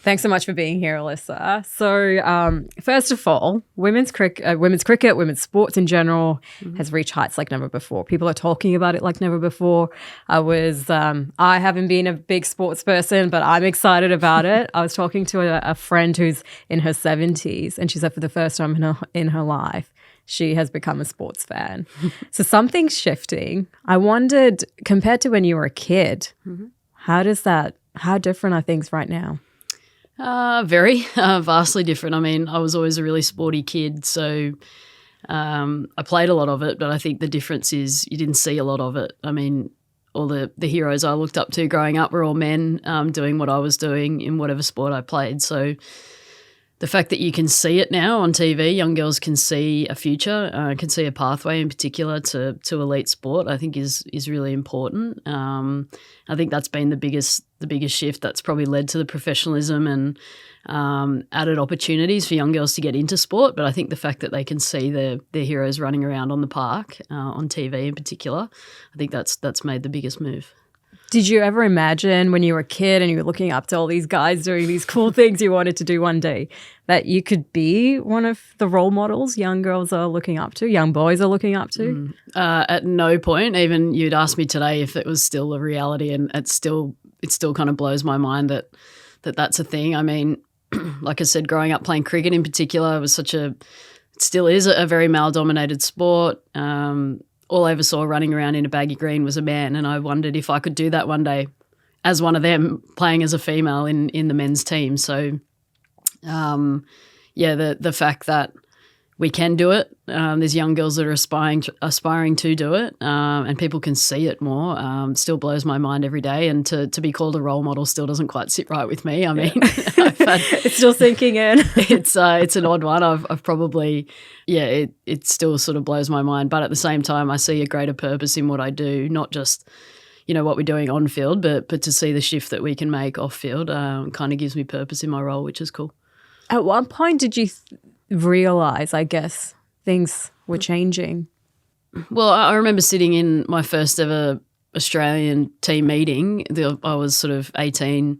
Thanks so much for being here, Alyssa. So first of all, women's cricket, women's sports in general has reached heights like never before. People are talking about it like never before. I haven't been a big sports person, but I'm excited about it. I was talking to a friend who's in her 70s, and she said for the first time in her life, she has become a sports fan. So something's shifting. I wondered, compared to when you were a kid, how different are things right now? Very vastly different. I mean, I was always a really sporty kid, so I played a lot of it, but I think the difference is you didn't see a lot of it. I mean, all the heroes I looked up to growing up were all men doing what I was doing in whatever sport I played. So the fact that you can see it now on TV, young girls can see a future, can see a pathway in particular to elite sport, I think is really important. I think that's been the biggest shift that's probably led to the professionalism and added opportunities for young girls to get into sport. But I think the fact that they can see their heroes running around on the park, on TV in particular, I think that's made the biggest move. Did you ever imagine when you were a kid and you were looking up to all these guys doing these cool things you wanted to do one day that you could be one of the role models young girls are looking up to, young boys are looking up to? At no point. Even you'd ask me today if it was still a reality, and it still kind of blows my mind that that's a thing. I mean, like I said, growing up playing cricket in particular was it still is a very male-dominated sport. All I ever saw running around in a baggy green was a man, and I wondered if I could do that one day as one of them, playing as a female in the men's team. So, the fact that we can do it, there's young girls that are aspiring to do it, and people can see it more, still blows my mind every day. And to be called a role model still doesn't quite sit right with me. I mean, it's still sinking in. It's an odd one. I've probably, it still sort of blows my mind. But at the same time, I see a greater purpose in what I do, not just, what we're doing on field, but to see the shift that we can make off field kind of gives me purpose in my role, which is cool. At what point did you realize, I guess, things were changing? Well, I remember sitting in my first ever Australian team meeting. I was sort of 18,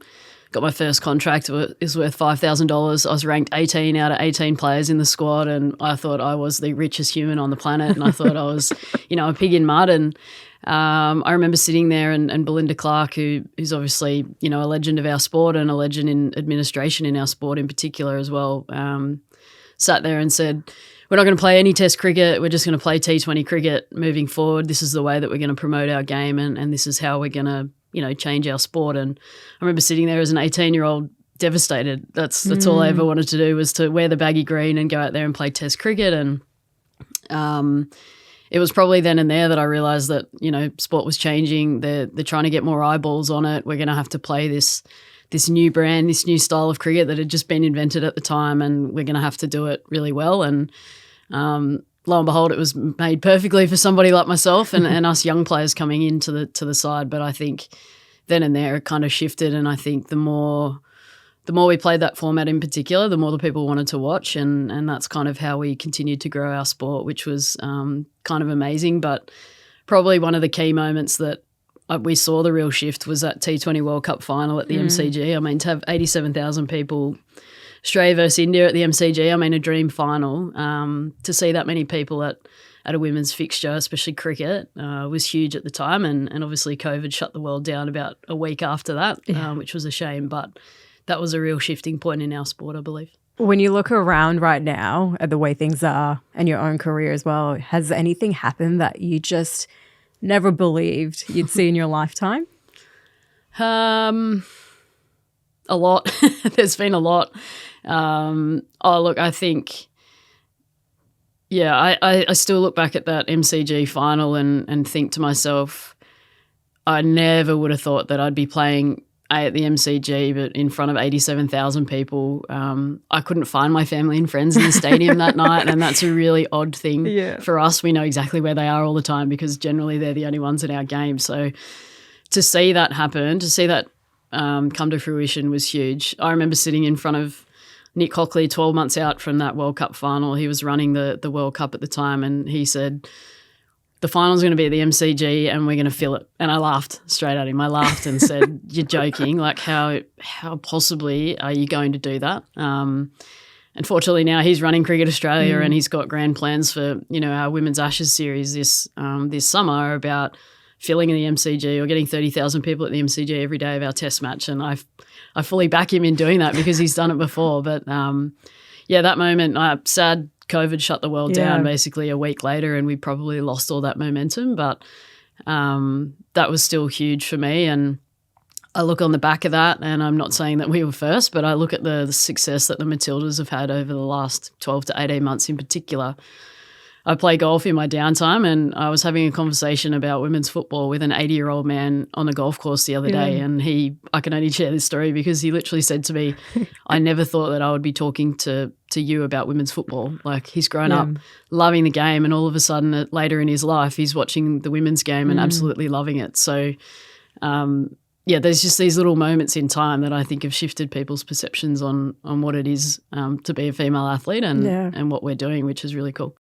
got my first contract. It was worth $5,000. I was ranked 18 out of 18 players in the squad, and I thought I was the richest human on the planet, and I thought I was, a pig in mud. And I remember sitting there and Belinda Clark, who's obviously, a legend of our sport and a legend in administration in our sport in particular as well, sat there and said, we're not going to play any test cricket. We're just going to play T20 cricket moving forward. This is the way that we're going to promote our game, and this is how we're going to, change our sport. And I remember sitting there as an 18-year-old devastated. That's all I ever wanted to do, was to wear the baggy green and go out there and play test cricket. And it was probably then and there that I realised that, sport was changing. They're trying to get more eyeballs on it. We're going to have to play this new brand, this new style of cricket that had just been invented at the time, and we're going to have to do it really well. And lo and behold, it was made perfectly for somebody like myself and us young players coming into the side. But I think then and there it kind of shifted, and I think the more we played that format in particular, the more the people wanted to watch, and that's kind of how we continued to grow our sport, which was kind of amazing. But probably one of the key moments that we saw the real shift was that T20 World Cup final at the MCG. I mean, to have 87,000 people, Australia versus India at the MCG, I mean, a dream final. To see that many people at a women's fixture, especially cricket, was huge at the time. And obviously COVID shut the world down about a week after that, which was a shame. But that was a real shifting point in our sport, I believe. When you look around right now at the way things are and your own career as well, has anything happened that you just never believed you'd see in your lifetime? A lot. There's been a lot. Look, I think, I still look back at that MCG final and think to myself, I never would have thought that I'd be playing at the MCG, but in front of 87,000 people. I couldn't find my family and friends in the stadium that night, and that's a really odd thing for us. We know exactly where they are all the time because generally they're the only ones in our game. So to see that happen, to see that come to fruition was huge. I remember sitting in front of Nick Hockley 12 months out from that World Cup final. He was running the World Cup at the time, and he said, the final's going to be at the MCG and we're going to fill it. And I laughed straight at him. I laughed and said, you're joking. Like how possibly are you going to do that? Unfortunately now he's running Cricket Australia and he's got grand plans for, our Women's Ashes series this summer about filling in the MCG or getting 30,000 people at the MCG every day of our test match. And I fully back him in doing that because he's done it before. But that moment, sad COVID shut the world down basically a week later and we probably lost all that momentum. But that was still huge for me. And I look on the back of that, and I'm not saying that we were first, but I look at the success that the Matildas have had over the last 12 to 18 months in particular. I play golf in my downtime, and I was having a conversation about women's football with an 80-year-old man on a golf course the other day, and I can only share this story because he literally said to me, I never thought that I would be talking to you about women's football. Like, he's grown up loving the game, and all of a sudden later in his life he's watching the women's game and absolutely loving it. So there's just these little moments in time that I think have shifted people's perceptions on what it is to be a female athlete and what we're doing, which is really cool.